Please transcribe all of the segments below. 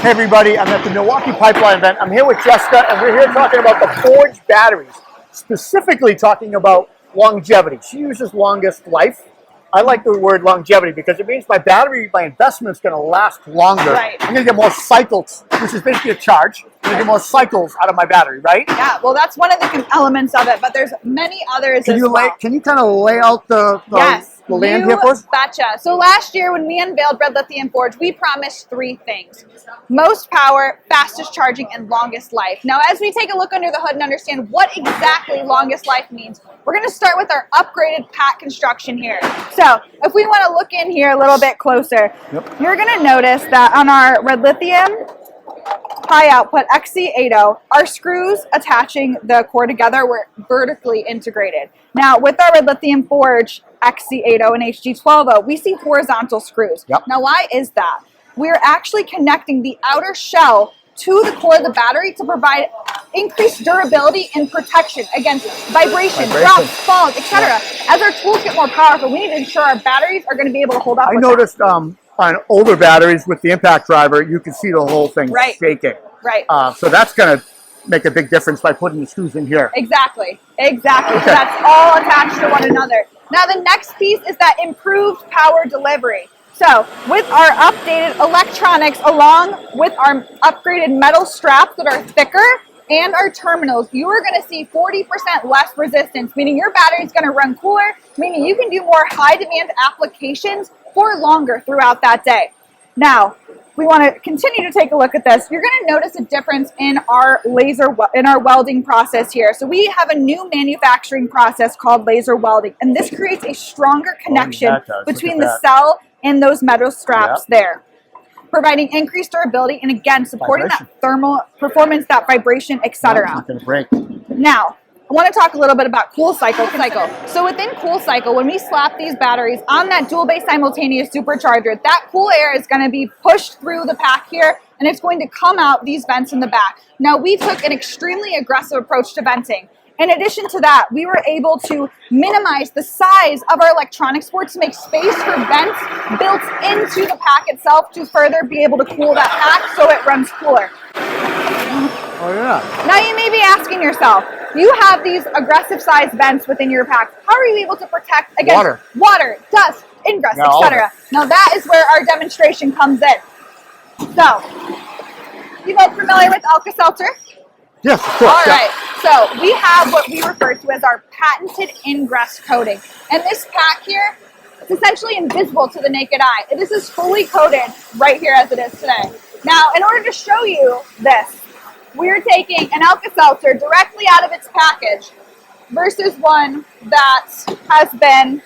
Hey everybody, I'm at the Milwaukee Pipeline event. I'm here with Jessica and we're here talking about the Forge batteries, specifically talking about longevity. She uses longest life. I like the word longevity because it means my investment is going to last longer. Right. I'm going to get more cycles, which is basically a charge. I'm going to get more cycles out of my battery, right? Yeah, well, that's one of the elements of it, but there's many others as well. Can you kind of lay out the land here for us? Betcha. So last year when we unveiled Red Lithium Forge, we promised three things: most power, fastest charging, and longest life. Now, as we take a look under the hood and understand what exactly longest life means, we're going to start with our upgraded pack construction here. So if we want to look in here a little bit closer, you're going to notice that on our Red Lithium high output XC8.0, our screws attaching the core together were vertically integrated. Now with our Red Lithium Forge XC8.0 and HG12.0, we see horizontal screws. Now why is that? We're actually connecting the outer shell to the core of the battery to provide increased durability and protection against vibration, drops, falls, etc. As our tools get more powerful, we need to ensure our batteries are going to be able to hold up. I noticed on older batteries with the impact driver, you can see the whole thing shaking. Right. So that's going to make a big difference by putting the screws in here. Exactly. Okay. So that's all attached to one another. Now the next piece is that improved power delivery. So with our updated electronics along with our upgraded metal straps that are thicker and our terminals, you are going to see 40% less resistance, meaning your battery is going to run cooler, meaning you can do more high demand applications for longer throughout that day. Now, we want to continue to take a look at this. You're going to notice a difference in our welding process here. So we have a new manufacturing process called laser welding, and this creates a stronger connection between the cell and those metal straps there, providing increased durability and again supporting that thermal performance, that vibration, etc. It's not going to break. Now, I want to talk a little bit about cool cycle. So within cool cycle, when we slap these batteries on that dual base simultaneous supercharger, that cool air is going to be pushed through the pack here and it's going to come out these vents in the back. Now we took an extremely aggressive approach to venting. In addition to that, we were able to minimize the size of our electronics board to make space for vents built into the pack itself to further be able to cool that pack so it runs cooler. Oh yeah. Now you may be asking yourself, you have these aggressive size vents within your pack. How are you able to protect against water, dust, ingress, etc.? Now that is where our demonstration comes in. So, you both familiar with Alka-Seltzer? Yes, of course. All right, so we have what we refer to as our patented Ingress coating. And this pack here, it's essentially invisible to the naked eye. This is fully coated right here as it is today. Now, in order to show you this, we're taking an Alka-Seltzer directly out of its package versus one that has been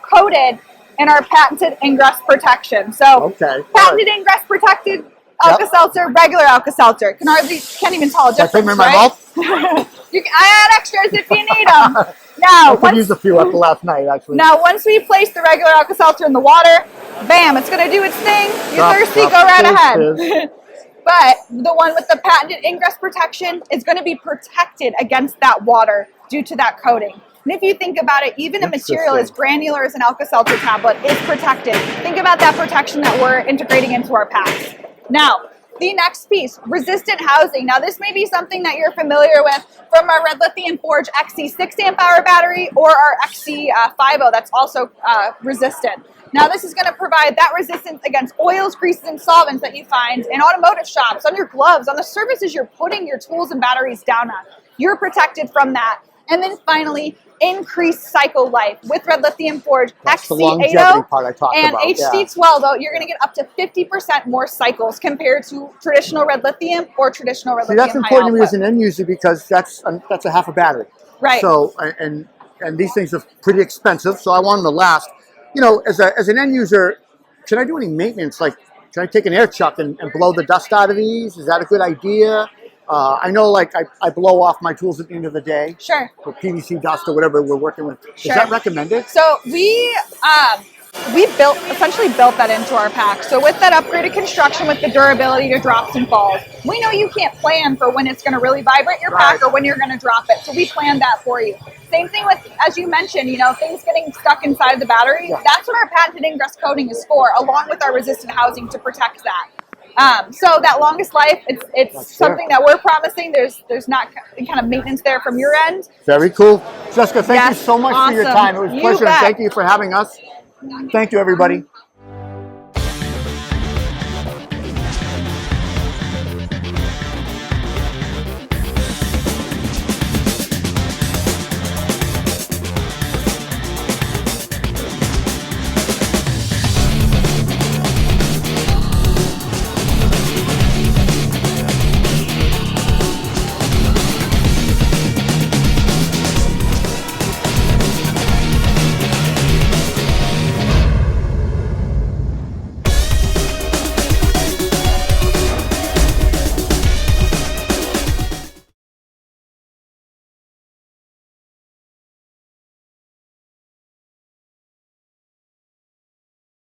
coated in our patented Ingress Protection. So, patented Ingress protected Alka-Seltzer, regular Alka-Seltzer. Can't even tell a difference, in my mouth? I add extras if you need them. Now, I could use a few after last night, actually. Now, once we place the regular Alka-Seltzer in the water, bam, it's going to do its thing. You're thirsty, go right ahead. But the one with the patented Ingress Protection is going to be protected against that water due to that coating. And if you think about it, even a material as granular as an Alka-Seltzer tablet is protected. Think about that protection that we're integrating into our packs. Now, the next piece, resistant housing. Now, this may be something that you're familiar with from our Red Lithium Forge XC6.0 battery or our XC5.0 that's also resistant. Now, this is going to provide that resistance against oils, greases, and solvents that you find in automotive shops, on your gloves, on the surfaces you're putting your tools and batteries down on. You're protected from that. And then finally, increased cycle life. With Red Lithium Forge XC8.0 and HG12.0, you're going to get up to 50% more cycles compared to traditional Red Lithium or traditional Red Lithium that's important to me as an end user because that's a half a battery. Right. So, and these things are pretty expensive, so I want them to last. You know, as an end user, can I do any maintenance? Like, can I take an air chuck and blow the dust out of these? Is that a good idea? I know, like, I blow off my tools at the end of the day. Sure. For PVC dust or whatever we're working with. Is that recommended? So we essentially built that into our pack. So with that upgraded construction, with the durability to drops and falls, we know you can't plan for when it's going to really vibrate your pack or when you're going to drop it. So we planned that for you. Same thing with, as you mentioned, you know, things getting stuck inside the battery. That's what our patented Ingress coating is for, along with our resistant housing to protect that. So that longest life, it's That's something that we're promising. There's not any kind of maintenance there from your end. Very cool. Jessica, thank you Yes, so much for your awesome. time. It was a You pleasure. And bet. thank you for having us. Thank you, everybody.